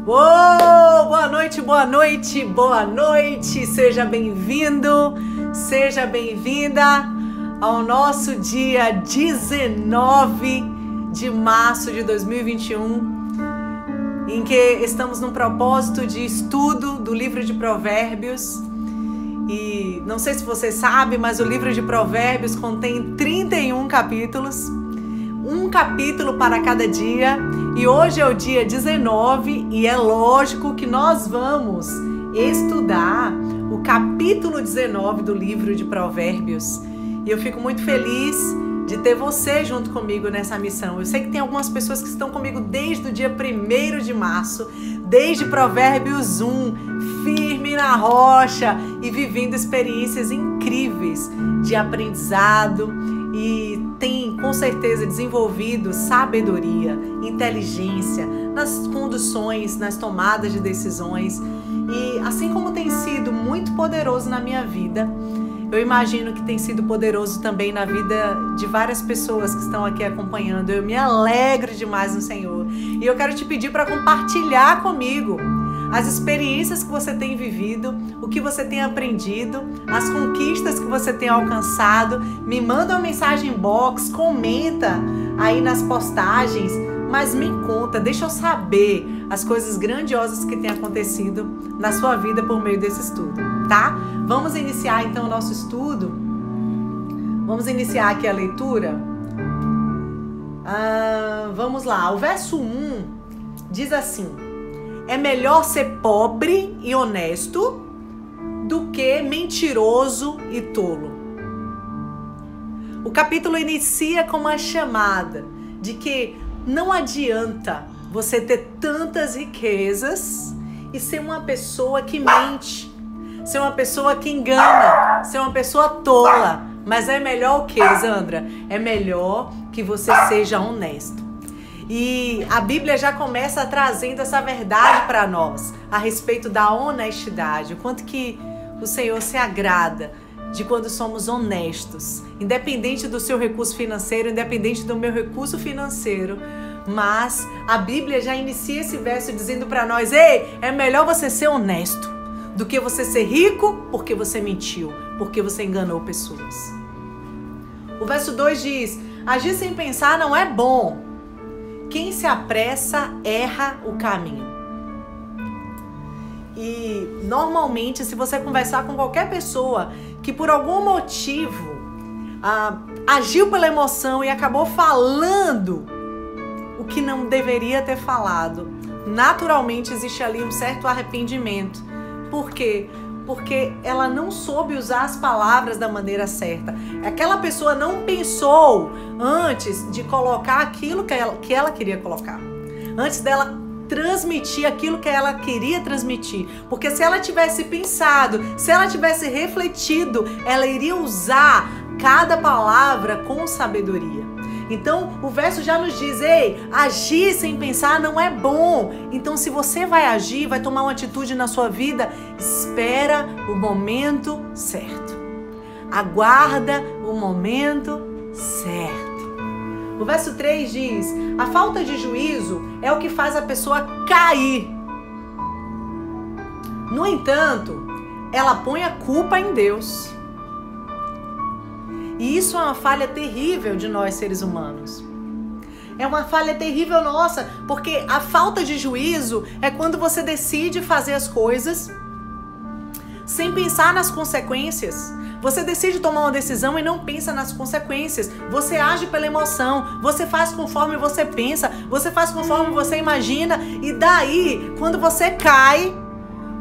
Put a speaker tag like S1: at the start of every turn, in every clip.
S1: Boa noite, boa noite, boa noite. Seja bem-vindo, seja bem-vinda ao nosso dia 19 de março de 2021, em que estamos num propósito de estudo do livro de Provérbios. E não sei se você sabe, mas o livro de Provérbios contém 31 capítulos, um capítulo para cada dia. E hoje é o dia 19 e é lógico que nós vamos estudar o capítulo 19 do livro de Provérbios. E eu fico muito feliz de ter você junto comigo nessa missão. Eu sei que tem algumas pessoas que estão comigo desde o dia 1º de março, desde Provérbios 1, firme na rocha e vivendo experiências incríveis de aprendizado, e tem com certeza desenvolvido sabedoria, inteligência nas conduções, nas tomadas de decisões. E assim como tem sido muito poderoso na minha vida, eu imagino que tem sido poderoso também na vida de várias pessoas que estão aqui acompanhando. Eu me alegro demais no Senhor. E eu quero te pedir para compartilhar comigo as experiências que você tem vivido, o que você tem aprendido, as conquistas que você tem alcançado. Me manda uma mensagem box, comenta aí nas postagens, mas me conta, deixa eu saber as coisas grandiosas que têm acontecido na sua vida por meio desse estudo, tá? Vamos iniciar então o nosso estudo. Vamos iniciar aqui a leitura. Vamos lá, o verso 1 diz assim: é melhor ser pobre e honesto do que mentiroso e tolo. O capítulo inicia com uma chamada de que não adianta você ter tantas riquezas e ser uma pessoa que mente, ser uma pessoa que engana, ser uma pessoa tola. Mas é melhor o que, Sandra? É melhor que você seja honesto. E a Bíblia já começa trazendo essa verdade para nós a respeito da honestidade, o quanto que o Senhor se agrada de quando somos honestos, independente do seu recurso financeiro, independente do meu recurso financeiro. Mas a Bíblia já inicia esse verso dizendo para nós: ei, é melhor você ser honesto do que você ser rico porque você mentiu, porque você enganou pessoas. O verso 2 diz: agir sem pensar não é bom. Quem se apressa erra o caminho. E normalmente, se você conversar com qualquer pessoa que por algum motivo agiu pela emoção e acabou falando o que não deveria ter falado, naturalmente existe ali um certo arrependimento. Por quê? Porque ela não soube usar as palavras da maneira certa. Aquela pessoa não pensou antes de colocar aquilo que ela queria colocar. Antes dela transmitir aquilo que ela queria transmitir. Porque se ela tivesse pensado, se ela tivesse refletido, ela iria usar cada palavra com sabedoria. Então, o verso já nos diz: ei, agir sem pensar não é bom. Então, se você vai agir, vai tomar uma atitude na sua vida, espera o momento certo. Aguarda o momento certo. O verso 3 diz: a falta de juízo é o que faz a pessoa cair. No entanto, ela põe a culpa em Deus. E isso é uma falha terrível de nós seres humanos. É uma falha terrível nossa, porque a falta de juízo é quando você decide fazer as coisas sem pensar nas consequências. Você decide tomar uma decisão e não pensa nas consequências. Você age pela emoção, você faz conforme você pensa, você faz conforme você imagina. E daí, quando você cai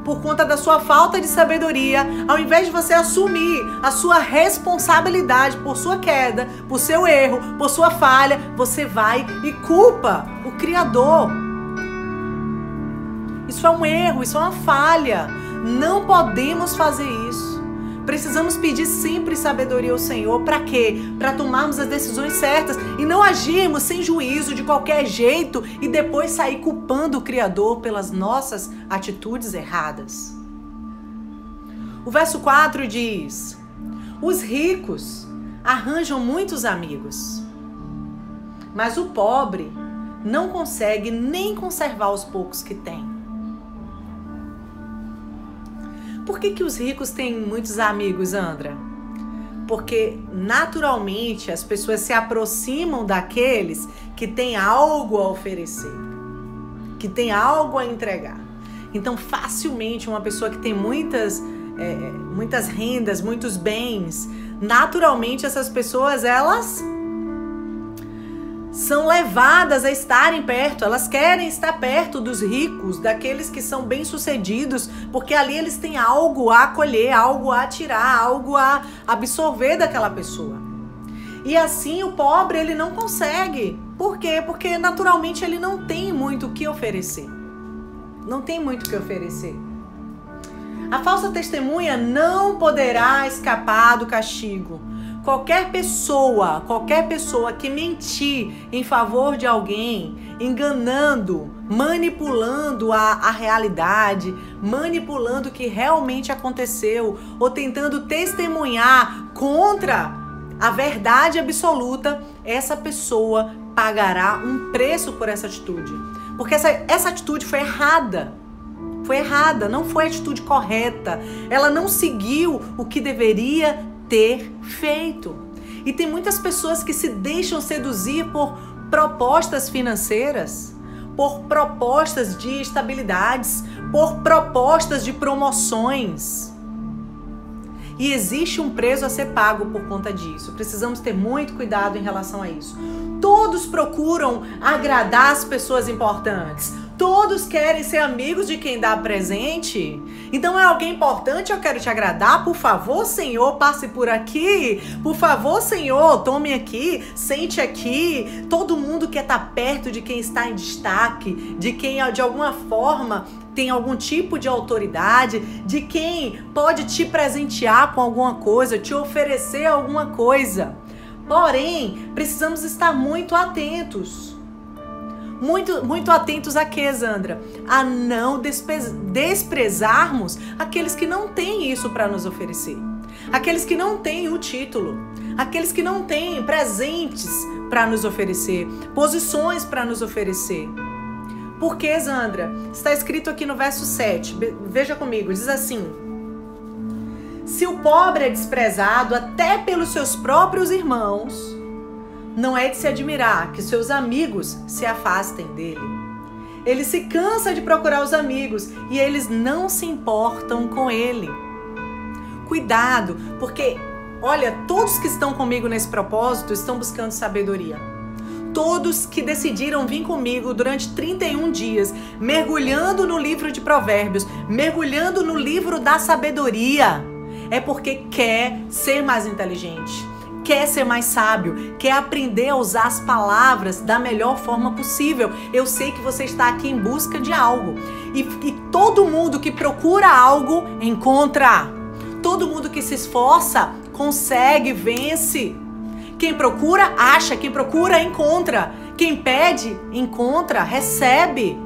S1: por conta da sua falta de sabedoria, ao invés de você assumir a sua responsabilidade por sua queda, por seu erro, por sua falha, você vai e culpa o Criador. Isso é um erro, isso é uma falha. Não podemos fazer isso. Precisamos pedir sempre sabedoria ao Senhor. Para quê? Para tomarmos as decisões certas e não agirmos sem juízo de qualquer jeito e depois sair culpando o Criador pelas nossas atitudes erradas. O verso 4 diz: os ricos arranjam muitos amigos, mas o pobre não consegue nem conservar os poucos que tem. por que os ricos têm muitos amigos, Andra? Porque naturalmente as pessoas se aproximam daqueles que têm algo a oferecer, que têm algo a entregar. Então, facilmente, uma pessoa que tem muitas rendas, muitos bens, naturalmente essas pessoas, elas são levadas a estarem perto, elas querem estar perto dos ricos, daqueles que são bem-sucedidos, porque ali eles têm algo a colher, algo a tirar, algo a absorver daquela pessoa. E assim o pobre, ele não consegue. Por quê? Porque naturalmente ele não tem muito o que oferecer. Não tem muito o que oferecer. A falsa testemunha não poderá escapar do castigo. Qualquer pessoa que mentir em favor de alguém, enganando, manipulando a realidade, manipulando o que realmente aconteceu, ou tentando testemunhar contra a verdade absoluta, essa pessoa pagará um preço por essa atitude. Porque essa atitude foi errada. Foi errada, não foi a atitude correta. Ela não seguiu o que deveria ter feito. E tem muitas pessoas que se deixam seduzir por propostas financeiras, por propostas de estabilidades, por propostas de promoções. E existe um preço a ser pago por conta disso. Precisamos ter muito cuidado em relação a isso. Todos procuram agradar as pessoas importantes. Todos querem ser amigos de quem dá presente. Então é alguém importante, eu quero te agradar. Por favor, Senhor, passe por aqui. Por favor, Senhor, tome aqui, sente aqui. Todo mundo quer estar perto de quem está em destaque, de quem de alguma forma tem algum tipo de autoridade, de quem pode te presentear com alguma coisa, te oferecer alguma coisa. Porém, precisamos estar muito atentos. Muito atentos a quê, Zandra? A não desprezarmos aqueles que não têm isso para nos oferecer. Aqueles que não têm o título. Aqueles que não têm presentes para nos oferecer. Posições para nos oferecer. Por quê, Zandra? Está escrito aqui no verso 7. Veja comigo, diz assim: se o pobre é desprezado até pelos seus próprios irmãos, não é de se admirar que seus amigos se afastem dele. Ele se cansa de procurar os amigos e eles não se importam com ele. Cuidado, porque, olha, todos que estão comigo nesse propósito estão buscando sabedoria. Todos que decidiram vir comigo durante 31 dias, mergulhando no livro de Provérbios, mergulhando no livro da sabedoria, é porque quer ser mais inteligente. Quer ser mais sábio, quer aprender a usar as palavras da melhor forma possível. Eu sei que você está aqui em busca de algo. E todo mundo que procura algo, encontra. Todo mundo que se esforça, consegue, vence. Quem procura, acha. Quem procura, encontra. Quem pede, encontra, recebe.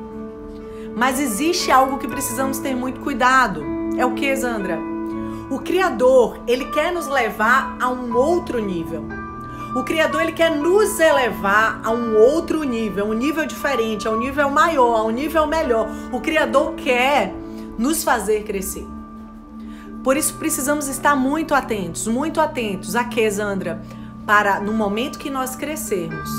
S1: Mas existe algo que precisamos ter muito cuidado. É o que, Zandra? O Criador, ele quer nos levar a um outro nível. O Criador, ele quer nos elevar a um outro nível, um nível diferente, a um nível maior, a um nível melhor. O Criador quer nos fazer crescer. Por isso precisamos estar muito atentos a quê, Zandra? Para, no momento que nós crescermos,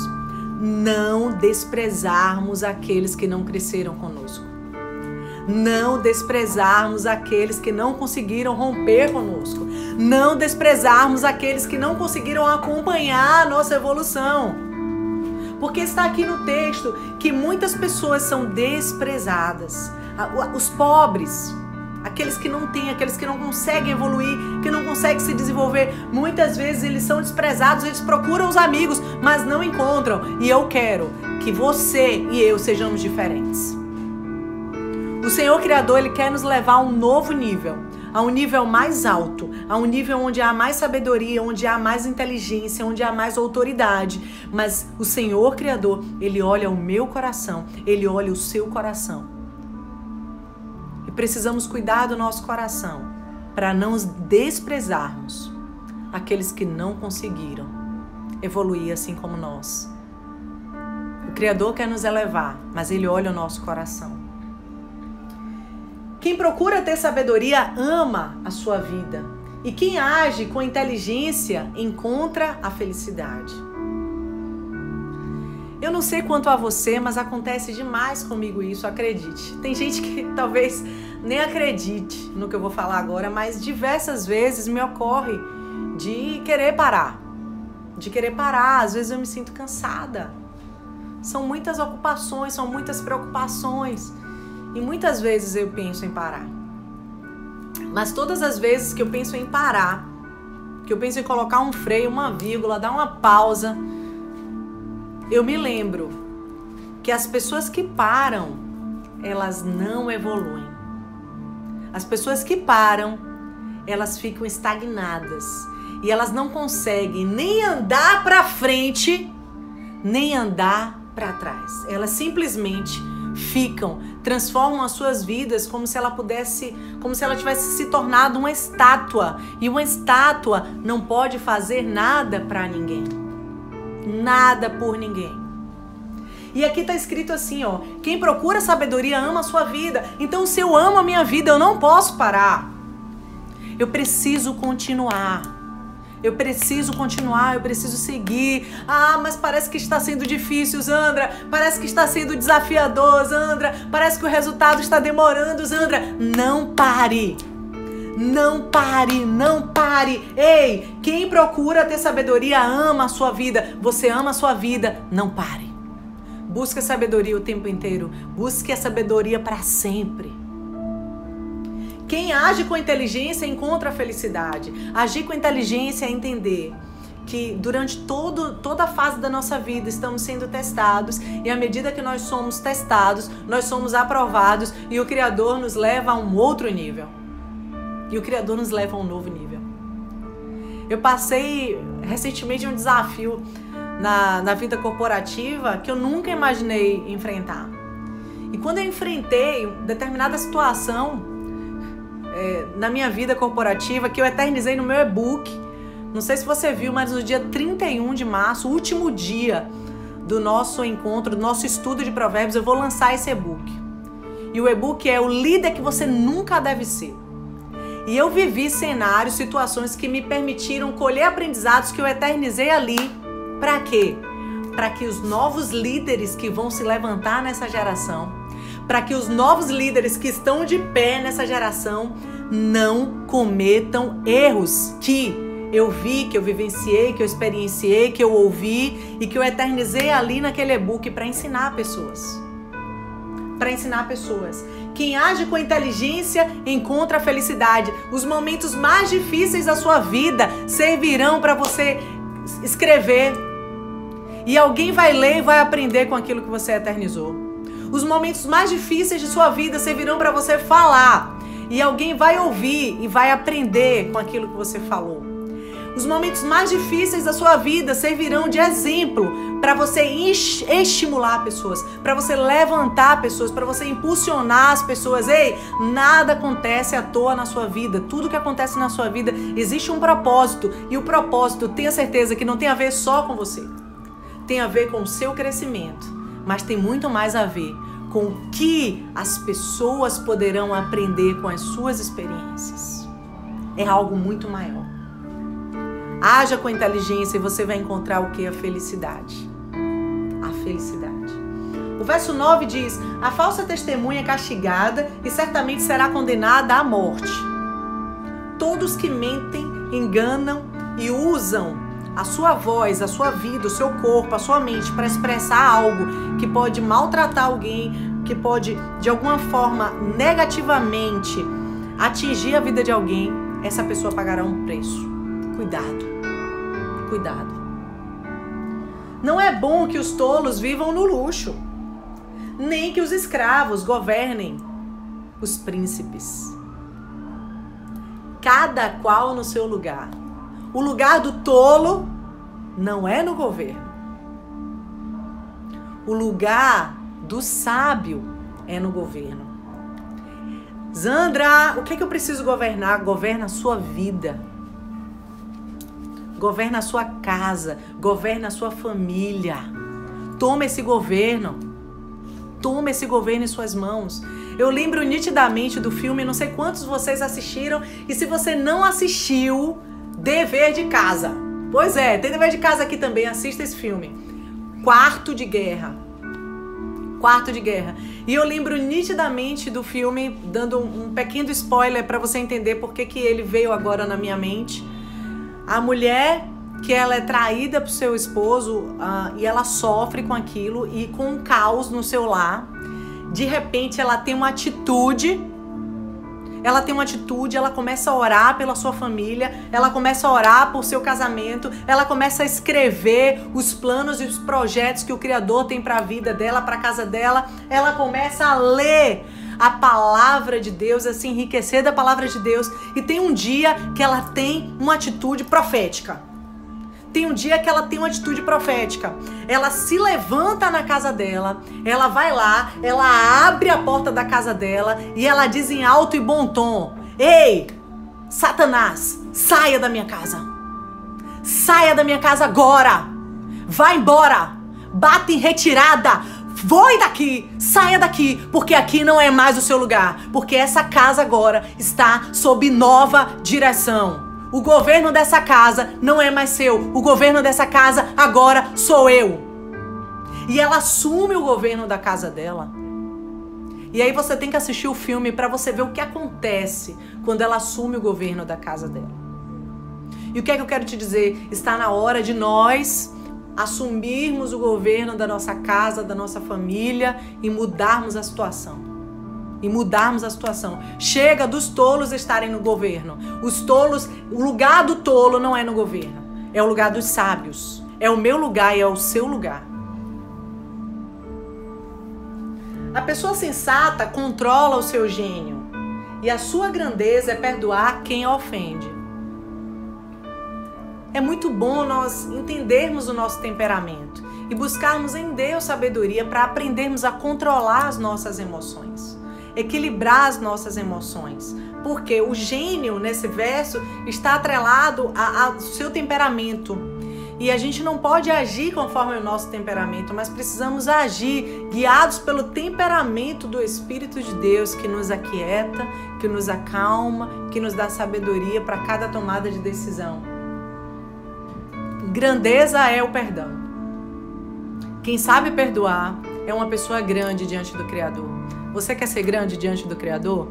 S1: não desprezarmos aqueles que não cresceram conosco. Não desprezarmos aqueles que não conseguiram romper conosco. Não desprezarmos aqueles que não conseguiram acompanhar a nossa evolução. Porque está aqui no texto que muitas pessoas são desprezadas. Os pobres, aqueles que não têm, aqueles que não conseguem evoluir, que não conseguem se desenvolver, muitas vezes eles são desprezados, eles procuram os amigos, mas não encontram. E eu quero que você e eu sejamos diferentes. O Senhor Criador, ele quer nos levar a um novo nível, a um nível mais alto, a um nível onde há mais sabedoria, onde há mais inteligência, onde há mais autoridade. Mas o Senhor Criador, ele olha o meu coração, ele olha o seu coração. E precisamos cuidar do nosso coração para não desprezarmos aqueles que não conseguiram evoluir assim como nós. O Criador quer nos elevar, mas ele olha o nosso coração. Quem procura ter sabedoria ama a sua vida. E quem age com inteligência encontra a felicidade. Eu não sei quanto a você, mas acontece demais comigo isso, acredite. Tem gente que talvez nem acredite no que eu vou falar agora, mas diversas vezes me ocorre de querer parar. Às vezes eu me sinto cansada. São muitas ocupações, são muitas preocupações. E muitas vezes eu penso em parar. Mas todas as vezes que eu penso em parar, que eu penso em colocar um freio, uma vírgula, dar uma pausa, eu me lembro que as pessoas que param, elas não evoluem. As pessoas que param, elas ficam estagnadas. E elas não conseguem nem andar para frente, nem andar para trás. Elas simplesmente ficam, transformam as suas vidas como se ela tivesse se tornado uma estátua. E uma estátua não pode fazer nada para ninguém. Nada por ninguém. E aqui está escrito assim, ó: quem procura sabedoria ama a sua vida. Então, se eu amo a minha vida, eu não posso parar. Eu preciso continuar. Eu preciso seguir. Ah, mas parece que está sendo difícil, Zandra. Parece que está sendo desafiador, Zandra. Parece que o resultado está demorando, Zandra. Não pare. Não pare, não pare. Ei, quem procura ter sabedoria ama a sua vida. Você ama a sua vida, não pare. Busque a sabedoria o tempo inteiro. Busque a sabedoria para sempre. Quem age com inteligência encontra a felicidade. Agir com inteligência é entender que durante toda a fase da nossa vida estamos sendo testados, e à medida que nós somos testados, nós somos aprovados, e o Criador nos leva a um outro nível. E o Criador nos leva a um novo nível. Eu passei recentemente um desafio na vida corporativa que eu nunca imaginei enfrentar. E quando eu enfrentei determinada situação na minha vida corporativa, que eu eternizei no meu e-book, não sei se você viu, mas no dia 31 de março, último dia do nosso encontro, do nosso estudo de provérbios, eu vou lançar esse e-book. E o e-book é o líder que você nunca deve ser. E eu vivi cenários, situações que me permitiram colher aprendizados que eu eternizei ali. Para quê? Para que os novos líderes que vão se levantar nessa geração, para que os novos líderes que estão de pé nessa geração não cometam erros que eu vi, que eu vivenciei, que eu experienciei, que eu ouvi e que eu eternizei ali naquele e-book para ensinar pessoas. Para ensinar pessoas. Quem age com inteligência encontra a felicidade. Os momentos mais difíceis da sua vida servirão para você escrever. E alguém vai ler e vai aprender com aquilo que você eternizou. Os momentos mais difíceis de sua vida servirão para você falar. E alguém vai ouvir e vai aprender com aquilo que você falou. Os momentos mais difíceis da sua vida servirão de exemplo para você estimular pessoas, para você levantar pessoas, para você impulsionar as pessoas. Ei, nada acontece à toa na sua vida. Tudo que acontece na sua vida existe um propósito. E o propósito, tenha certeza que não tem a ver só com você. Tem a ver com o seu crescimento, mas tem muito mais a ver com o que as pessoas poderão aprender com as suas experiências. É algo muito maior. Haja com inteligência e você vai encontrar o que? A felicidade. A felicidade. O verso 9 diz: a falsa testemunha é castigada e certamente será condenada à morte. Todos que mentem, enganam e usam a sua voz, a sua vida, o seu corpo, a sua mente para expressar algo que pode maltratar alguém, que pode de alguma forma negativamente atingir a vida de alguém, essa pessoa pagará um preço. Cuidado, cuidado. Não é bom que os tolos vivam no luxo, nem que os escravos governem os príncipes. Cada qual no seu lugar. O lugar do tolo não é no governo. O lugar do sábio é no governo. Zandra, o que é que eu preciso governar? Governa a sua vida. Governa a sua casa. Governa a sua família. Toma esse governo. Toma esse governo em suas mãos. Eu lembro nitidamente do filme, não sei quantos vocês assistiram, e se você não assistiu, dever de casa. Pois é, tem dever de casa aqui também, assista esse filme. Quarto de Guerra. Quarto de Guerra. E eu lembro nitidamente do filme, dando um pequeno spoiler para você entender por que ele veio agora na minha mente. A mulher que ela é traída pro seu esposo e ela sofre com aquilo e com um caos no seu lar. De repente ela tem uma atitude, ela começa a orar pela sua família, ela começa a orar por seu casamento, ela começa a escrever os planos e os projetos que o Criador tem para a vida dela, para a casa dela, ela começa a ler a palavra de Deus, a se enriquecer da palavra de Deus, e tem um dia que ela tem uma atitude profética. Ela se levanta na casa dela, ela vai lá, ela abre a porta da casa dela e ela diz em alto e bom tom: ei, Satanás, saia da minha casa. Saia da minha casa agora. Vá embora. Bata em retirada. Voe daqui, saia daqui, porque aqui não é mais o seu lugar. Porque essa casa agora está sob nova direção. O governo dessa casa não é mais seu. O governo dessa casa agora sou eu. E ela assume o governo da casa dela. E aí você tem que assistir o filme para você ver o que acontece quando ela assume o governo da casa dela. E o que é que eu quero te dizer? Está na hora de nós assumirmos o governo da nossa casa, da nossa família e mudarmos a situação. Chega dos tolos estarem no governo. Os tolos, o lugar do tolo não é no governo. É o lugar dos sábios. É o meu lugar e é o seu lugar. A pessoa sensata controla o seu gênio. E a sua grandeza é perdoar quem a ofende. É muito bom nós entendermos o nosso temperamento e buscarmos em Deus sabedoria para aprendermos a controlar as nossas emoções. Equilibrar as nossas emoções, porque o gênio nesse verso está atrelado ao seu temperamento, e a gente não pode agir conforme o nosso temperamento, mas precisamos agir guiados pelo temperamento do Espírito de Deus, que nos aquieta, que nos acalma, que nos dá sabedoria para cada tomada de decisão. Grandeza é o perdão. Quem sabe perdoar é uma pessoa grande diante do Criador. Você quer ser grande diante do Criador?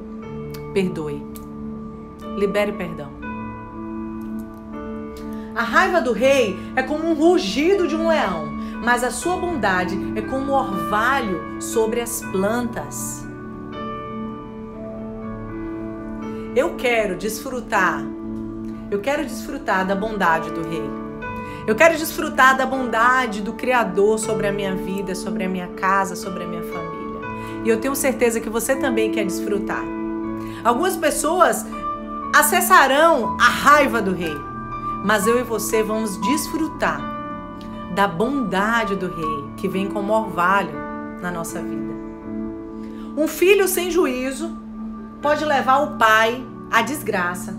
S1: Perdoe. Libere perdão. A raiva do rei é como um rugido de um leão, mas a sua bondade é como o orvalho sobre as plantas. Eu quero desfrutar da bondade do rei. Eu quero desfrutar da bondade do Criador sobre a minha vida, sobre a minha casa, sobre a minha família. E eu tenho certeza que você também quer desfrutar. Algumas pessoas acessarão a raiva do rei, mas eu e você vamos desfrutar da bondade do rei, que vem como orvalho na nossa vida. Um filho sem juízo pode levar o pai à desgraça.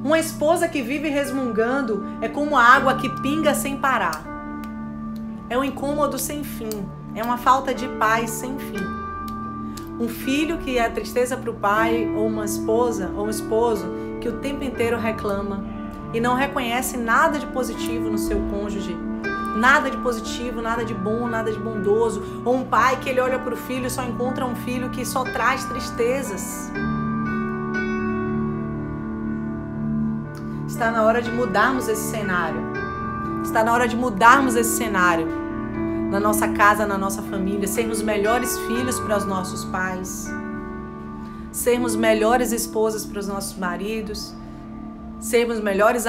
S1: Uma esposa que vive resmungando é como água que pinga sem parar. É um incômodo sem fim, é uma falta de paz sem fim. Um filho que é tristeza para o pai, ou uma esposa ou um esposo que o tempo inteiro reclama e não reconhece nada de positivo no seu cônjuge, nada de positivo, nada de bom, nada de bondoso. Ou um pai que ele olha para o filho e só encontra um filho que só traz tristezas. Está na hora de mudarmos esse cenário. Está na hora de mudarmos esse cenário. Na nossa casa, na nossa família, sermos melhores filhos para os nossos pais, sermos melhores esposas para os nossos maridos, sermos melhores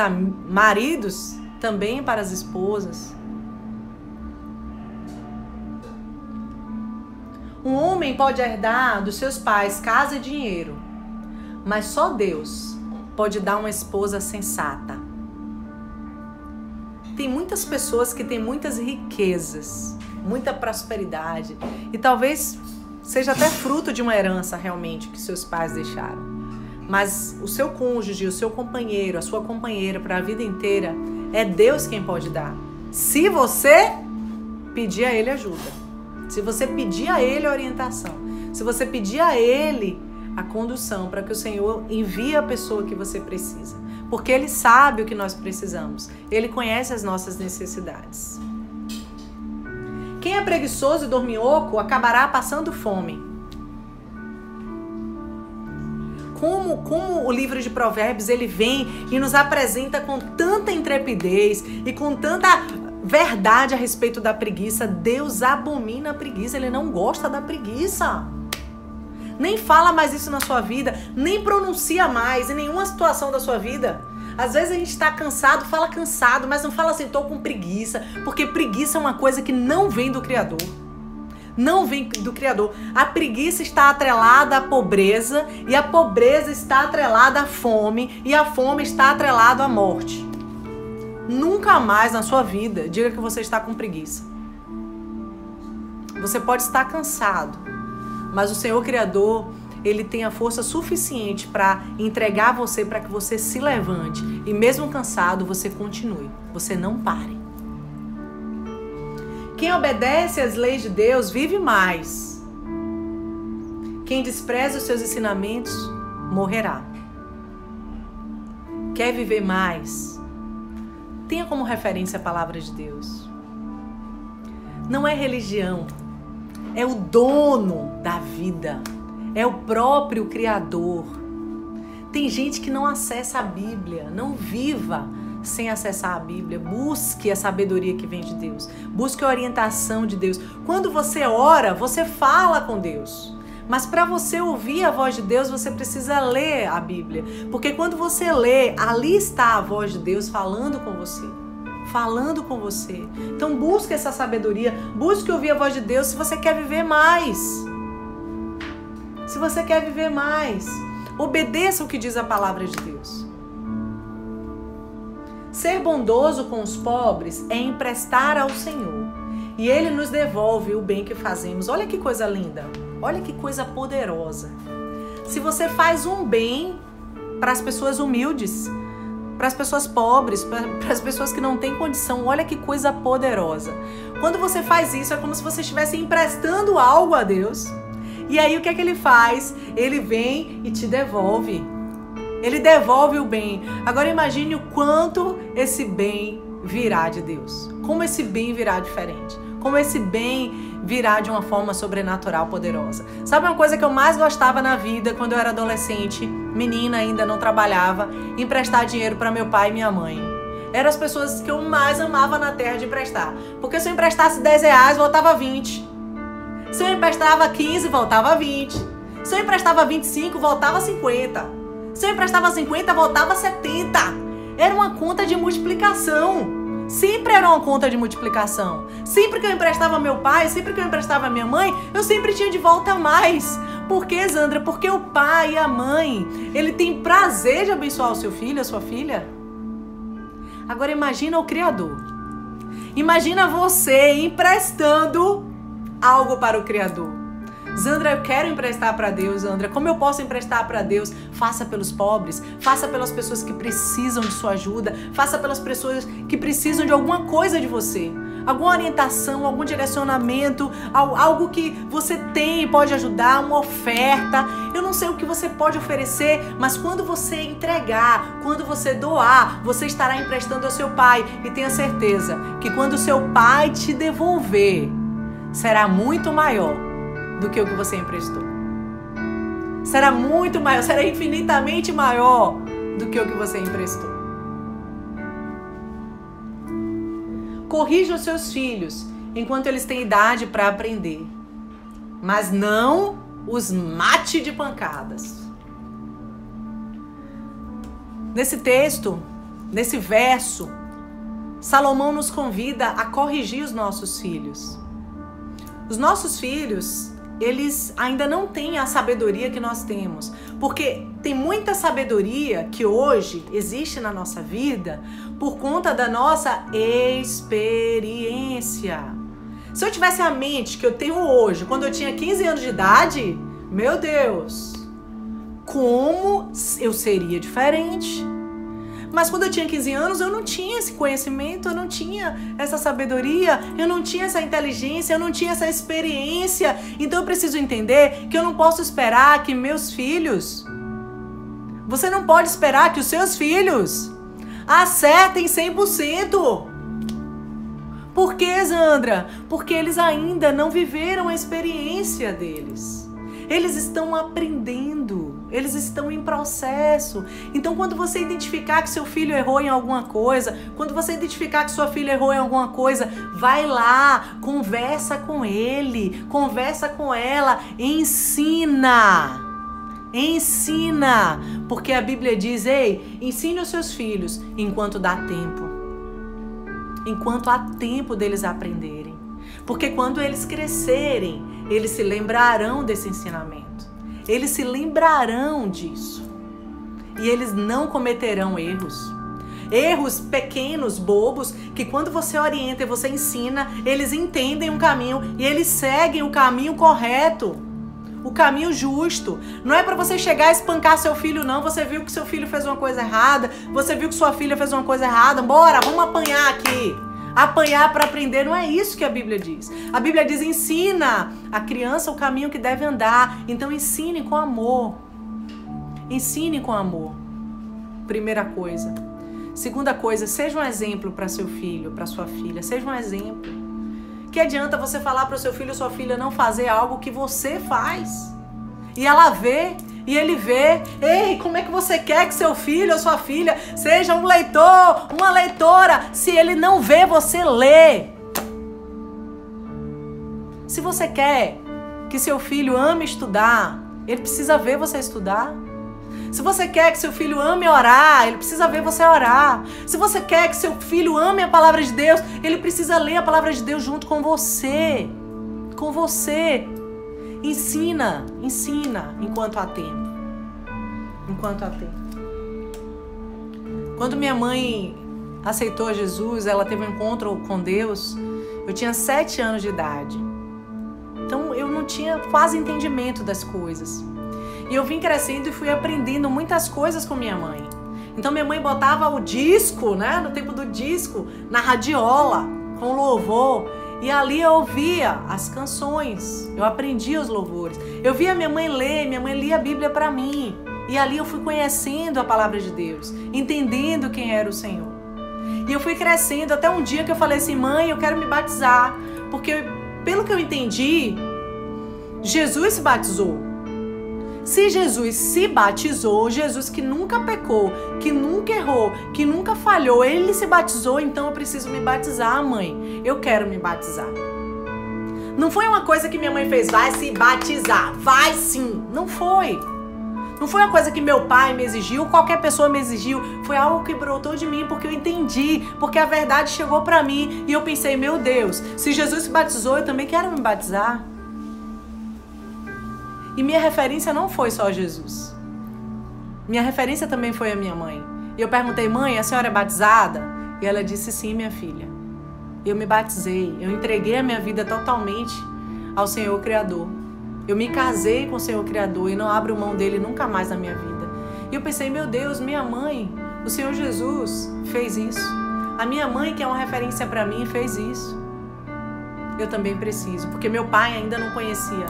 S1: maridos também para as esposas. Um homem pode herdar dos seus pais casa e dinheiro, mas só Deus pode dar uma esposa sensata. Tem muitas pessoas que têm muitas riquezas, muita prosperidade, e talvez seja até fruto de uma herança realmente que seus pais deixaram. Mas o seu cônjuge, o seu companheiro, a sua companheira para a vida inteira, é Deus quem pode dar. Se você pedir a Ele ajuda, se você pedir a Ele orientação, se você pedir a Ele a condução para que o Senhor envie a pessoa que você precisa. Porque Ele sabe o que nós precisamos. Ele conhece as nossas necessidades. Quem é preguiçoso e dorminhoco acabará passando fome. Como o livro de Provérbios ele vem e nos apresenta com tanta intrepidez e com tanta verdade a respeito da preguiça. Deus abomina a preguiça, Ele não gosta da preguiça. Nem fala mais isso na sua vida, nem pronuncia mais em nenhuma situação da sua vida. Às vezes a gente está cansado, fala cansado, mas não fala assim, tô com preguiça, porque preguiça é uma coisa que não vem do Criador. Não vem do Criador. A preguiça está atrelada à pobreza, e a pobreza está atrelada à fome, e a fome está atrelada à morte. Nunca mais na sua vida diga que você está com preguiça. Você pode estar cansado, mas o Senhor Criador, Ele tem a força suficiente para entregar você, para que você se levante. E mesmo cansado, você continue. Você não pare. Quem obedece às leis de Deus vive mais. Quem despreza os seus ensinamentos morrerá. Quer viver mais? Tenha como referência a palavra de Deus. Não é religião. É o dono da vida. É o próprio Criador. Tem gente que não acessa a Bíblia. Não viva sem acessar a Bíblia. Busque a sabedoria que vem de Deus. Busque a orientação de Deus. Quando você ora, você fala com Deus. Mas para você ouvir a voz de Deus, você precisa ler a Bíblia. Porque quando você lê, ali está a voz de Deus falando com você. Falando com você. Então busque essa sabedoria. Busque ouvir a voz de Deus se você quer viver mais. Se você quer viver mais. Obedeça o que diz a palavra de Deus. Ser bondoso com os pobres é emprestar ao Senhor. E Ele nos devolve o bem que fazemos. Olha que coisa linda. Olha que coisa poderosa. Se você faz um bem para as pessoas humildes, para as pessoas pobres, para as pessoas que não têm condição, olha que coisa poderosa. Quando você faz isso, é como se você estivesse emprestando algo a Deus. E aí o que é que Ele faz? Ele vem e te devolve. Ele devolve o bem. Agora imagine o quanto esse bem virá de Deus. Como esse bem virá diferente. Como esse bem virá de uma forma sobrenatural, poderosa. Sabe uma coisa que eu mais gostava na vida quando eu era adolescente, menina ainda, não trabalhava, emprestar dinheiro para meu pai e minha mãe. Eram as pessoas que eu mais amava na terra de emprestar. Porque se eu emprestasse R$10, voltava 20. Se eu emprestava 15, voltava 20. Se eu emprestava 25, voltava 50. Se eu emprestava 50, voltava 70. Era uma conta de multiplicação. Sempre era uma conta de multiplicação. Sempre que eu emprestava ao meu pai, sempre que eu emprestava à minha mãe, eu sempre tinha de volta mais. Por quê, Zandra? Porque o pai e a mãe, ele tem prazer de abençoar o seu filho, a sua filha. Agora imagina o Criador. Imagina você emprestando algo para o Criador. Zandra, eu quero emprestar para Deus, Zandra. Como eu posso emprestar para Deus? Faça pelos pobres, faça pelas pessoas que precisam de sua ajuda, faça pelas pessoas que precisam de alguma coisa de você. Alguma orientação, algum direcionamento, algo que você tem e pode ajudar, uma oferta. Eu não sei o que você pode oferecer, mas quando você entregar, quando você doar, você estará emprestando ao seu pai. E tenha certeza que quando o seu pai te devolver, será muito maior do que o que você emprestou. Será muito maior, será infinitamente maior do que o que você emprestou. Corrija os seus filhos enquanto eles têm idade para aprender, mas não os mate de pancadas. Nesse texto, nesse verso, Salomão nos convida a corrigir os nossos filhos. Os nossos filhos, eles ainda não têm a sabedoria que nós temos. Porque tem muita sabedoria que hoje existe na nossa vida por conta da nossa experiência. Se eu tivesse a mente que eu tenho hoje, quando eu tinha 15 anos de idade, meu Deus, como eu seria diferente. Mas quando eu tinha 15 anos, eu não tinha esse conhecimento, eu não tinha essa sabedoria, eu não tinha essa inteligência, eu não tinha essa experiência. Então eu preciso entender que eu não posso esperar que meus filhos... Você não pode esperar que os seus filhos acertem 100%. Por que, Zandra? Porque eles ainda não viveram a experiência deles. Eles estão aprendendo, eles estão em processo. Então, quando você identificar que seu filho errou em alguma coisa, quando você identificar que sua filha errou em alguma coisa, vai lá, conversa com ele, conversa com ela, ensina. Ensina, porque a Bíblia diz, ei, ensine os seus filhos enquanto dá tempo. Enquanto há tempo deles aprenderem. Porque quando eles crescerem, eles se lembrarão desse ensinamento. Eles se lembrarão disso. E eles não cometerão erros. Erros pequenos, bobos, que quando você orienta e você ensina, eles entendem um caminho e eles seguem o caminho correto. O caminho justo. Não é para você chegar e espancar seu filho, não. Você viu que seu filho fez uma coisa errada. Você viu que sua filha fez uma coisa errada. Bora, vamos apanhar aqui. Apanhar para aprender. Não é isso que a Bíblia diz. A Bíblia diz, ensina a criança o caminho que deve andar. Então ensine com amor. Ensine com amor. Primeira coisa. Segunda coisa, seja um exemplo para seu filho, para sua filha. Seja um exemplo. Que adianta você falar para o seu filho ou sua filha não fazer algo que você faz? E ela vê, e ele vê. Ei, como é que você quer que seu filho ou sua filha seja um leitor, uma leitora, se ele não vê você ler? Se você quer que seu filho ame estudar, ele precisa ver você estudar. Se você quer que seu filho ame orar, ele precisa ver você orar. Se você quer que seu filho ame a palavra de Deus, ele precisa ler a palavra de Deus junto com você. Com você. Ensina, ensina enquanto há tempo. Enquanto há tempo. Quando minha mãe aceitou Jesus, ela teve um encontro com Deus, eu tinha 7 anos de idade. Então eu não tinha quase entendimento das coisas. E eu vim crescendo e fui aprendendo muitas coisas com minha mãe. Então minha mãe botava o disco, né? No tempo do disco, na radiola, com louvor. E ali eu ouvia as canções. Eu aprendia os louvores. Eu via minha mãe ler, minha mãe lia a Bíblia para mim. E ali eu fui conhecendo a palavra de Deus, entendendo quem era o Senhor. E eu fui crescendo até um dia que eu falei assim, mãe, eu quero me batizar. Porque pelo que eu entendi, Jesus se batizou. Se Jesus se batizou, Jesus que nunca pecou, que nunca errou, que nunca falhou, ele se batizou, então eu preciso me batizar, mãe. Eu quero me batizar. Não foi uma coisa que minha mãe fez, vai se batizar, vai sim. Não foi. Não foi uma coisa que meu pai me exigiu, qualquer pessoa me exigiu. Foi algo que brotou de mim, porque eu entendi, porque a verdade chegou pra mim. E eu pensei, meu Deus, se Jesus se batizou, eu também quero me batizar. E minha referência não foi só Jesus. Minha referência também foi a minha mãe. E eu perguntei, mãe, a senhora é batizada? E ela disse, sim, minha filha. Eu me batizei. Eu entreguei a minha vida totalmente ao Senhor Criador. Eu me casei com o Senhor Criador e não abro mão dele nunca mais na minha vida. E eu pensei, meu Deus, minha mãe, o Senhor Jesus fez isso. A minha mãe, que é uma referência para mim, fez isso. Eu também preciso, porque meu pai ainda não conhecia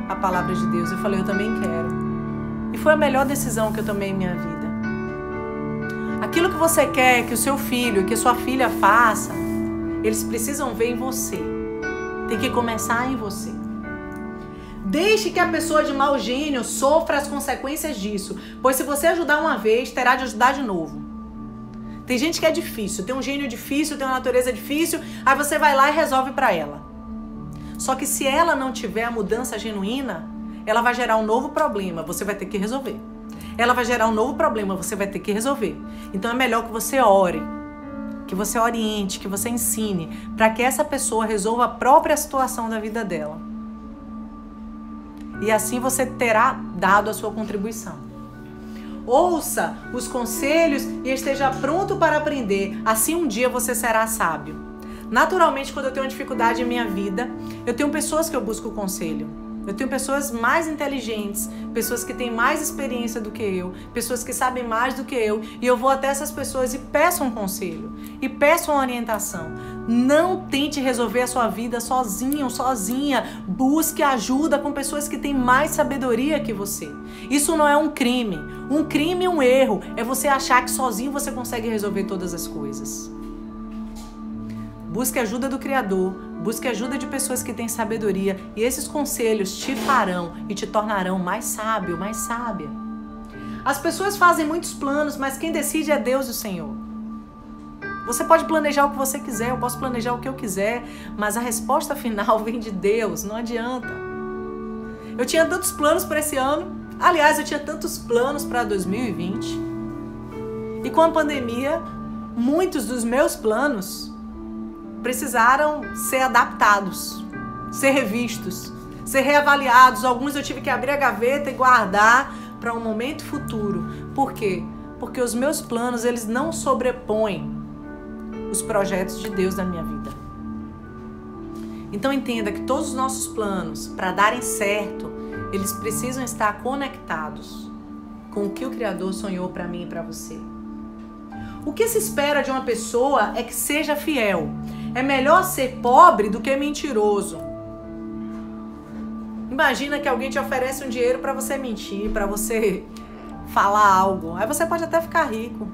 S1: a palavra de Deus. Eu falei, eu também quero. E foi a melhor decisão que eu tomei em minha vida. Aquilo que você quer que o seu filho, que a sua filha faça, eles precisam ver em você. Tem que começar em você. Deixe que a pessoa de mau gênio sofra as consequências disso, pois se você ajudar uma vez, terá de ajudar de novo. Tem gente que é difícil, tem um gênio difícil, tem uma natureza difícil, aí você vai lá e resolve para ela. Só que se ela não tiver a mudança genuína, ela vai gerar um novo problema, você vai ter que resolver. Ela vai gerar um novo problema, você vai ter que resolver. Então é melhor que você ore, que você oriente, que você ensine, para que essa pessoa resolva a própria situação da vida dela. E assim você terá dado a sua contribuição. Ouça os conselhos e esteja pronto para aprender, assim um dia você será sábio. Naturalmente, quando eu tenho uma dificuldade em minha vida, eu tenho pessoas que eu busco conselho. Eu tenho pessoas mais inteligentes, pessoas que têm mais experiência do que eu, pessoas que sabem mais do que eu, e eu vou até essas pessoas e peço um conselho, e peço uma orientação. Não tente resolver a sua vida sozinho ou sozinha. Busque ajuda com pessoas que têm mais sabedoria que você. Isso não é um crime. Um crime e um erro é você achar que sozinho você consegue resolver todas as coisas. Busque ajuda do Criador, busque ajuda de pessoas que têm sabedoria, e esses conselhos te farão e te tornarão mais sábio, mais sábia. As pessoas fazem muitos planos, mas quem decide é Deus, o Senhor. Você pode planejar o que você quiser, eu posso planejar o que eu quiser, mas a resposta final vem de Deus, não adianta. Eu tinha tantos planos para esse ano, aliás, eu tinha tantos planos para 2020, e com a pandemia, muitos dos meus planos precisaram ser adaptados, ser revistos, ser reavaliados. Alguns eu tive que abrir a gaveta e guardar para um momento futuro. Por quê? Porque os meus planos, eles não sobrepõem os projetos de Deus na minha vida. Então entenda que todos os nossos planos, para darem certo, eles precisam estar conectados com o que o Criador sonhou para mim e para você. O que se espera de uma pessoa é que seja fiel. É melhor ser pobre do que mentiroso. Imagina que alguém te oferece um dinheiro para você mentir, para você falar algo. Aí você pode até ficar rico.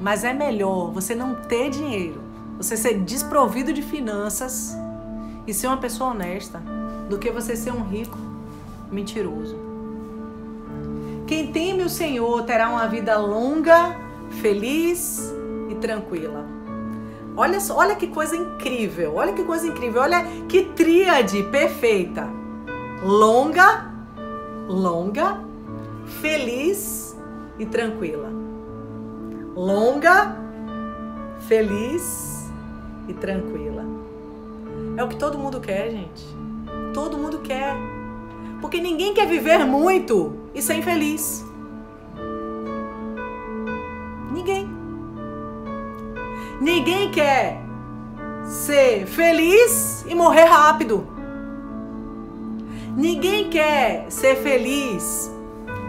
S1: Mas é melhor você não ter dinheiro, você ser desprovido de finanças e ser uma pessoa honesta, do que você ser um rico mentiroso. Quem teme o Senhor terá uma vida longa, feliz e tranquila. Olha que coisa incrível, olha que coisa incrível, olha que tríade perfeita. Longa, feliz e tranquila. Longa, feliz e tranquila. É o que todo mundo quer, gente. Todo mundo quer. Porque ninguém quer viver muito e ser infeliz. Ninguém. Ninguém quer ser feliz e morrer rápido. Ninguém quer ser feliz,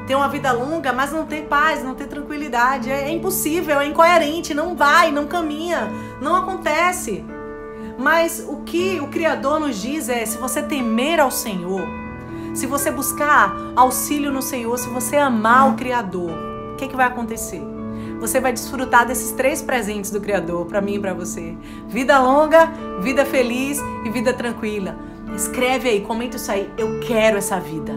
S1: ter uma vida longa, mas não ter paz, não ter tranquilidade. É impossível, é incoerente, não vai, não caminha, não acontece. Mas o que o Criador nos diz é, se você temer ao Senhor, se você buscar auxílio no Senhor, se você amar o Criador, o que vai acontecer? Você vai desfrutar desses 3 presentes do Criador, para mim e para você. Vida longa, vida feliz e vida tranquila. Escreve aí, comenta isso aí. Eu quero essa vida.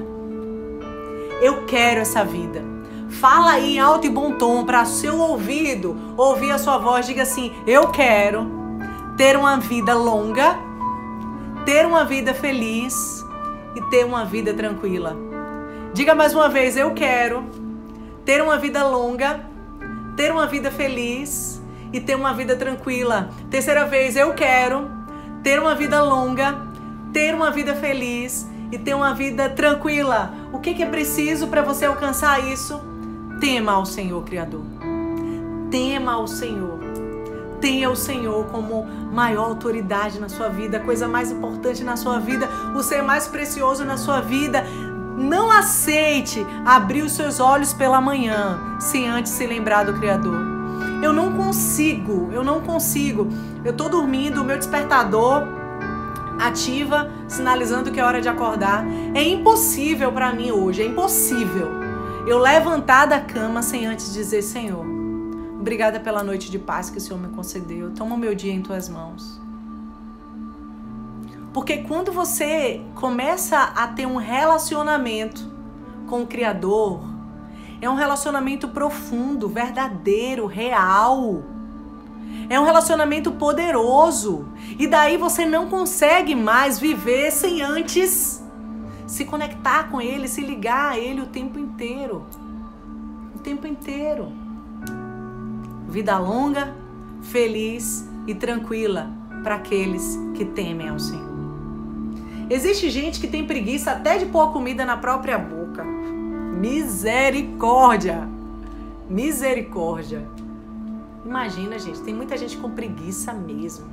S1: Eu quero essa vida. Fala aí em alto e bom tom para seu ouvido ouvir a sua voz. Diga assim, eu quero ter uma vida longa, ter uma vida feliz e ter uma vida tranquila. Diga mais uma vez, eu quero ter uma vida longa, ter uma vida feliz e ter uma vida tranquila. Terceira vez, eu quero ter uma vida longa, ter uma vida feliz e ter uma vida tranquila. O que é preciso para você alcançar isso? Tema ao Senhor Criador. Tema ao Senhor. Tenha o Senhor como maior autoridade na sua vida, a coisa mais importante na sua vida, o ser mais precioso na sua vida. Não aceite abrir os seus olhos pela manhã sem antes se lembrar do Criador. Eu não consigo. Eu tô dormindo, o meu despertador ativa, sinalizando que é hora de acordar. É impossível para mim hoje, é impossível eu levantar da cama sem antes dizer, Senhor, obrigada pela noite de paz que o Senhor me concedeu. Toma o meu dia em tuas mãos. Porque quando você começa a ter um relacionamento com o Criador, é um relacionamento profundo, verdadeiro, real. É um relacionamento poderoso. E daí você não consegue mais viver sem antes se conectar com Ele, se ligar a Ele o tempo inteiro. O tempo inteiro. Vida longa, feliz e tranquila para aqueles que temem ao Senhor. Existe gente que tem preguiça até de pôr a comida na própria boca. Misericórdia! Misericórdia! Imagina, gente, tem muita gente com preguiça mesmo.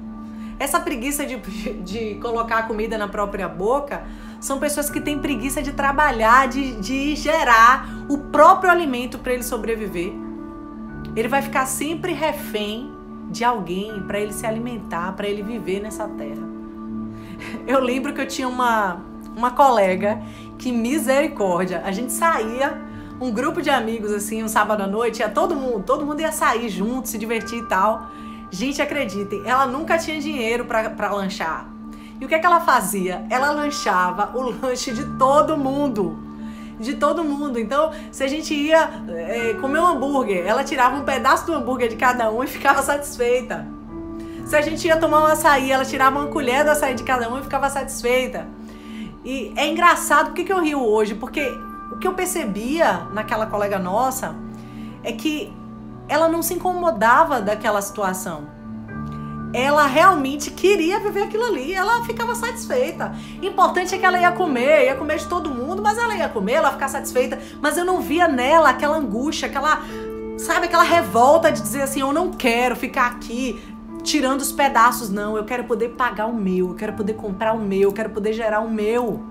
S1: Essa preguiça de colocar a comida na própria boca são pessoas que têm preguiça de trabalhar, de gerar o próprio alimento para ele sobreviver. Ele vai ficar sempre refém de alguém para ele se alimentar, para ele viver nessa terra. Eu lembro que eu tinha uma colega que, misericórdia, a gente saía, um grupo de amigos assim, um sábado à noite, ia todo mundo ia sair junto, se divertir e tal. Gente, acreditem, ela nunca tinha dinheiro para lanchar. E o que é que ela fazia? Ela lanchava o lanche de todo mundo. De todo mundo. Então, se a gente ia comer um hambúrguer, ela tirava um pedaço do hambúrguer de cada um e ficava satisfeita. Se a gente ia tomar um açaí, ela tirava uma colher do açaí de cada um e ficava satisfeita. E é engraçado, por que eu rio hoje? Porque o que eu percebia naquela colega nossa é que ela não se incomodava daquela situação. Ela realmente queria viver aquilo ali, ela ficava satisfeita. Importante é que ela ia comer de todo mundo, mas ela ia comer, ela ia ficar satisfeita. Mas eu não via nela aquela angústia, aquela revolta de dizer assim, eu não quero ficar aqui tirando os pedaços, não. Eu quero poder pagar o meu, eu quero poder comprar o meu, eu quero poder gerar o meu.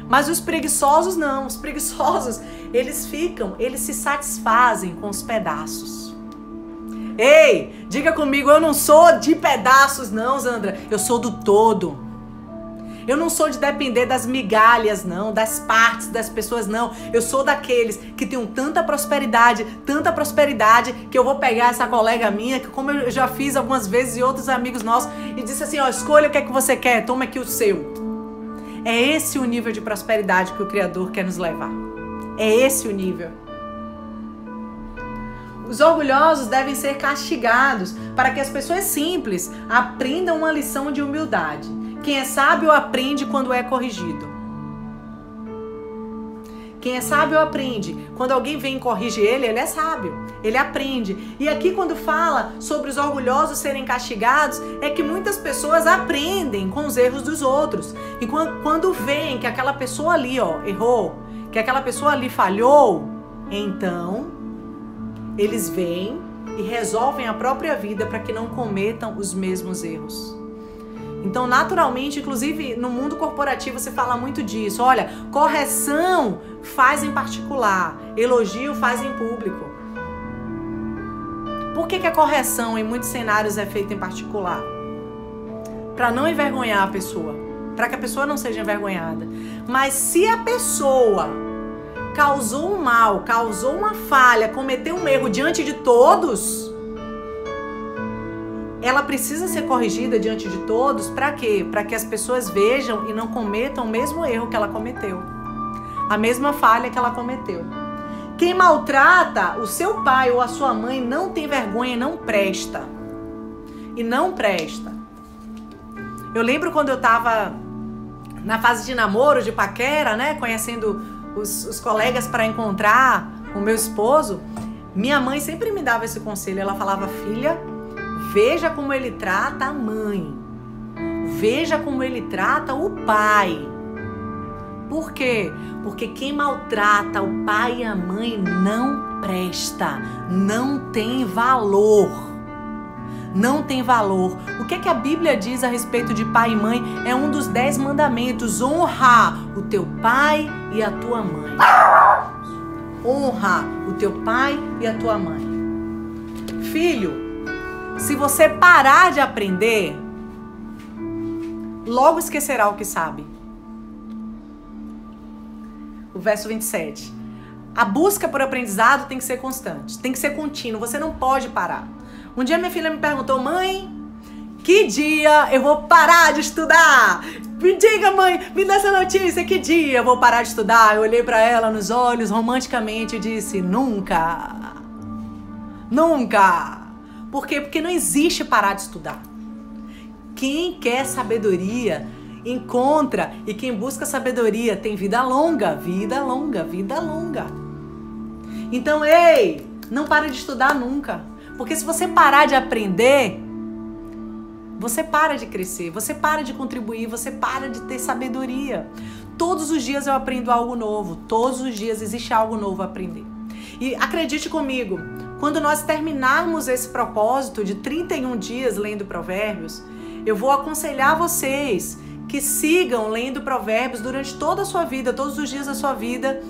S1: Mas os preguiçosos não, os preguiçosos, eles se satisfazem com os pedaços. Ei, diga comigo, eu não sou de pedaços não, Zandra, eu sou do todo. Eu não sou de depender das migalhas não, das partes das pessoas não. Eu sou daqueles que tenham tanta prosperidade, que eu vou pegar essa colega minha, que como eu já fiz algumas vezes e outros amigos nossos, e disse assim, ó, escolha o que é que você quer, toma aqui o seu. É esse o nível de prosperidade que o Criador quer nos levar. É esse o nível. Os orgulhosos devem ser castigados para que as pessoas simples aprendam uma lição de humildade. Quem é sábio aprende quando é corrigido. Quem é sábio aprende. Quando alguém vem e corrige ele é sábio. Ele aprende. E aqui quando fala sobre os orgulhosos serem castigados, é que muitas pessoas aprendem com os erros dos outros. E quando veem que aquela pessoa ali, ó, errou, que aquela pessoa ali falhou, então eles vêm e resolvem a própria vida para que não cometam os mesmos erros. Então, naturalmente, inclusive no mundo corporativo se fala muito disso. Olha, correção faz em particular, elogio faz em público. Por que a correção em muitos cenários é feita em particular? Para não envergonhar a pessoa, para que a pessoa não seja envergonhada. Mas se a pessoa causou um mal, causou uma falha, cometeu um erro diante de todos, ela precisa ser corrigida diante de todos, para quê? Para que as pessoas vejam e não cometam o mesmo erro que ela cometeu, a mesma falha que ela cometeu. Quem maltrata o seu pai ou a sua mãe não tem vergonha e não presta. E não presta. Eu lembro quando eu estava na fase de namoro, de paquera, né, conhecendo os colegas para encontrar o meu esposo, minha mãe sempre me dava esse conselho. Ela falava, filha, veja como ele trata a mãe. Veja como ele trata o pai. Por quê? Porque quem maltrata o pai e a mãe não presta, não tem valor. Não tem valor. O que é que a Bíblia diz a respeito de pai e mãe? É um dos 10 mandamentos. Honra o teu pai e a tua mãe. Honra o teu pai e a tua mãe. Filho, se você parar de aprender, logo esquecerá o que sabe. O verso 27. A busca por aprendizado tem que ser constante, tem que ser contínuo, você não pode parar. Um dia minha filha me perguntou, mãe, que dia eu vou parar de estudar? Me diga, mãe, me dá essa notícia, que dia eu vou parar de estudar? Eu olhei para ela nos olhos romanticamente e disse, nunca. Nunca. Por quê? Porque não existe parar de estudar. Quem quer sabedoria encontra, e quem busca sabedoria tem vida longa, vida longa, vida longa. Então, ei, não para de estudar nunca. Porque se você parar de aprender, você para de crescer, você para de contribuir, você para de ter sabedoria. Todos os dias eu aprendo algo novo, todos os dias existe algo novo a aprender. E acredite comigo, quando nós terminarmos esse propósito de 31 dias lendo Provérbios, eu vou aconselhar vocês que sigam lendo Provérbios durante toda a sua vida, todos os dias da sua vida.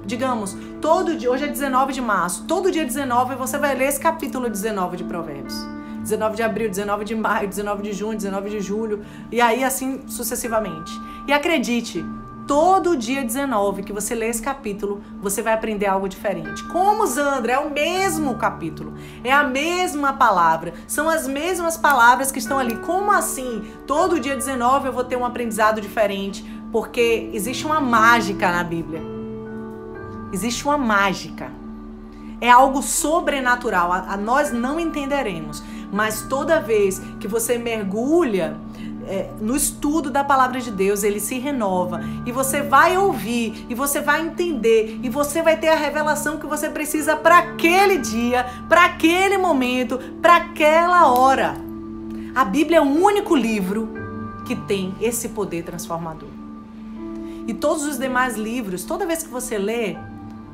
S1: Digamos, todo dia, hoje é 19 de março, todo dia 19 você vai ler esse capítulo 19 de Provérbios. 19 de abril, 19 de maio, 19 de junho, 19 de julho, e aí assim sucessivamente. E acredite, todo dia 19 que você lê esse capítulo, você vai aprender algo diferente. Como, Zandra? É o mesmo capítulo, é a mesma palavra, são as mesmas palavras que estão ali. Como assim? Todo dia 19 eu vou ter um aprendizado diferente, porque existe uma mágica na Bíblia. Existe uma mágica. É algo sobrenatural, nós não entenderemos, mas toda vez que você mergulha no estudo da palavra de Deus, ele se renova e você vai ouvir e você vai entender e você vai ter a revelação que você precisa para aquele dia, para aquele momento, para aquela hora. A Bíblia é o único livro que tem esse poder transformador. E todos os demais livros, toda vez que você lê,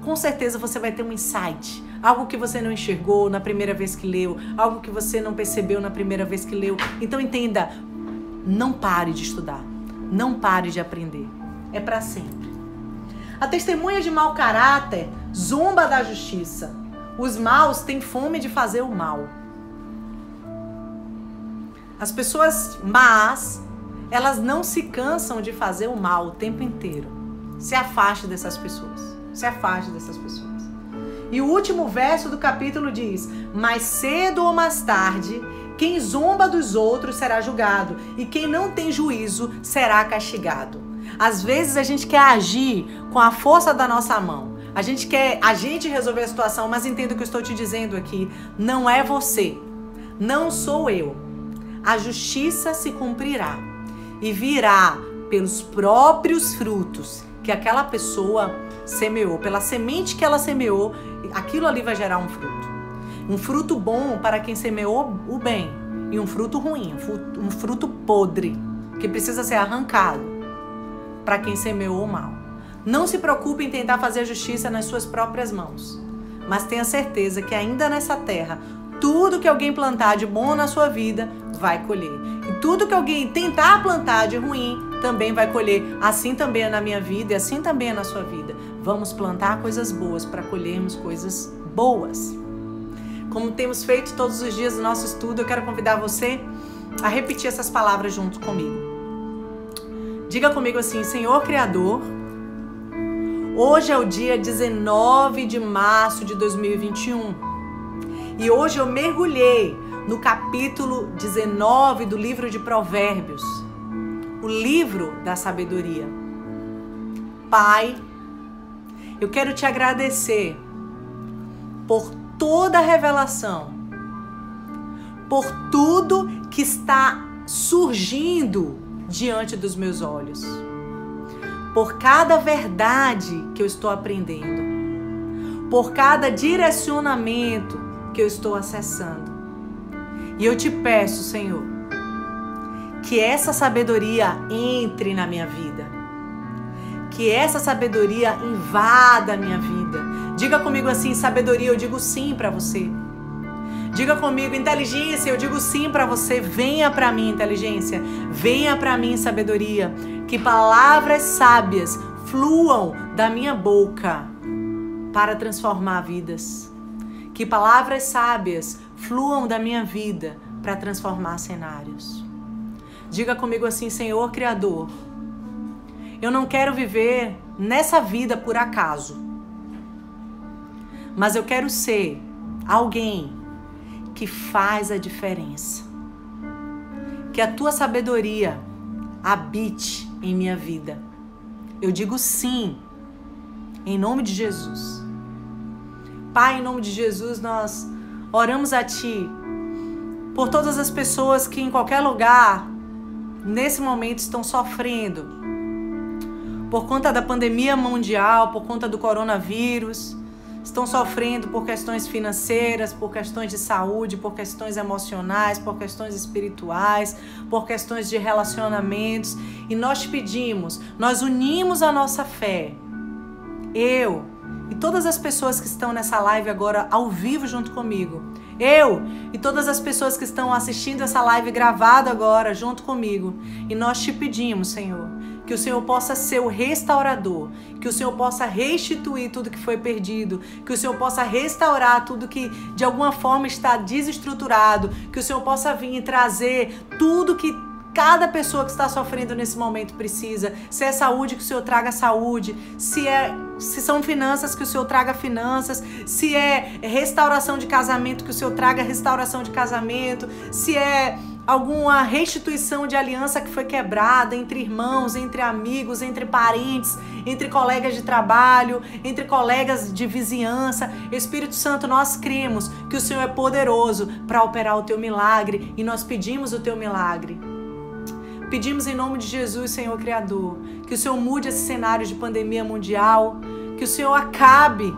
S1: com certeza você vai ter um insight, algo que você não enxergou na primeira vez que leu, algo que você não percebeu na primeira vez que leu. Então entenda, não pare de estudar, não pare de aprender, é para sempre. A testemunha de mau caráter zomba da justiça. Os maus têm fome de fazer o mal. As pessoas más, elas não se cansam de fazer o mal o tempo inteiro. Se afaste dessas pessoas. Se afaste dessas pessoas. E o último verso do capítulo diz: mais cedo ou mais tarde, quem zomba dos outros será julgado, e quem não tem juízo será castigado. Às vezes a gente quer agir com a força da nossa mão. A gente quer resolver a situação, mas entenda o que eu estou te dizendo aqui. Não é você, não sou eu. A justiça se cumprirá e virá pelos próprios frutos que aquela pessoa semeou, pela semente que ela semeou, aquilo ali vai gerar um fruto. Um fruto bom para quem semeou o bem e um fruto ruim, um fruto podre, que precisa ser arrancado para quem semeou o mal. Não se preocupe em tentar fazer a justiça nas suas próprias mãos, mas tenha certeza que ainda nessa terra, tudo que alguém plantar de bom na sua vida vai colher. E tudo que alguém tentar plantar de ruim também vai colher. Assim também é na minha vida e assim também é na sua vida. Vamos plantar coisas boas para colhermos coisas boas. Como temos feito todos os dias no nosso estudo, eu quero convidar você a repetir essas palavras junto comigo. Diga comigo assim: Senhor Criador, hoje é o dia 19 de março de 2021 e hoje eu mergulhei no capítulo 19 do livro de Provérbios, o livro da sabedoria. Pai, eu quero te agradecer por toda a revelação, por tudo que está surgindo diante dos meus olhos, por cada verdade que eu estou aprendendo, por cada direcionamento que eu estou acessando. E eu te peço, Senhor, que essa sabedoria entre na minha vida, que essa sabedoria invada a minha vida. Diga comigo assim: sabedoria, eu digo sim para você. Diga comigo: inteligência, eu digo sim para você. Venha para mim, inteligência. Venha para mim, sabedoria. Que palavras sábias fluam da minha boca para transformar vidas. Que palavras sábias fluam da minha vida para transformar cenários. Diga comigo assim: Senhor Criador, eu não quero viver nessa vida por acaso, mas eu quero ser alguém que faz a diferença. Que a tua sabedoria habite em minha vida. Eu digo sim, em nome de Jesus. Pai, em nome de Jesus, nós oramos a Ti por todas as pessoas que em qualquer lugar, nesse momento, estão sofrendo por conta da pandemia mundial, por conta do coronavírus, estão sofrendo por questões financeiras, por questões de saúde, por questões emocionais, por questões espirituais, por questões de relacionamentos. E nós te pedimos, nós unimos a nossa fé. Eu e todas as pessoas que estão nessa live agora ao vivo junto comigo, eu e todas as pessoas que estão assistindo essa live gravada agora junto comigo, e nós te pedimos, Senhor, que o Senhor possa ser o restaurador, que o Senhor possa restituir tudo que foi perdido, que o Senhor possa restaurar tudo que de alguma forma está desestruturado, que o Senhor possa vir e trazer tudo que cada pessoa que está sofrendo nesse momento precisa. Se é saúde, que o Senhor traga saúde. Se são finanças, que o Senhor traga finanças. Se é restauração de casamento, que o Senhor traga restauração de casamento. Se é alguma restituição de aliança que foi quebrada entre irmãos, entre amigos, entre parentes, entre colegas de trabalho, entre colegas de vizinhança. Espírito Santo, nós cremos que o Senhor é poderoso para operar o teu milagre e nós pedimos o teu milagre. Pedimos em nome de Jesus, Senhor Criador, que o Senhor mude esse cenário de pandemia mundial, que o Senhor acabe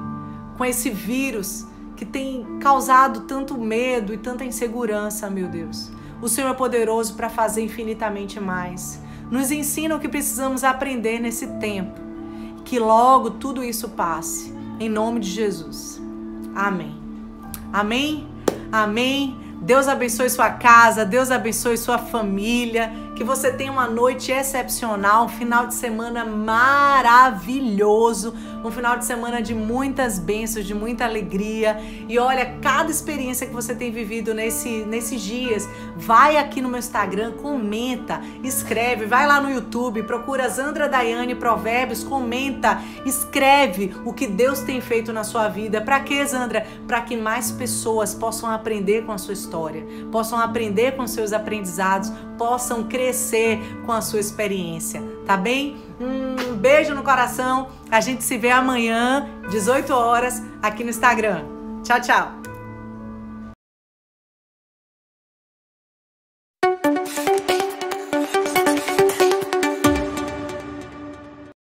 S1: com esse vírus que tem causado tanto medo e tanta insegurança, meu Deus. O Senhor é poderoso para fazer infinitamente mais. Nos ensina o que precisamos aprender nesse tempo, que logo tudo isso passe, em nome de Jesus. Amém. Amém? Amém. Deus abençoe sua casa, Deus abençoe sua família, que você tenha uma noite excepcional, um final de semana maravilhoso, um final de semana de muitas bênçãos, de muita alegria. E olha, cada experiência que você tem vivido nesses dias, vai aqui no meu Instagram, comenta, escreve, vai lá no YouTube, procura Zandra Daiane Provérbios, comenta, escreve o que Deus tem feito na sua vida. Para quê, Zandra? Para que mais pessoas possam aprender com a sua história, possam aprender com seus aprendizados, possam crescer com a sua experiência, tá bem? Um beijo no coração, a gente se vê amanhã, 18 horas, aqui no Instagram. Tchau, tchau!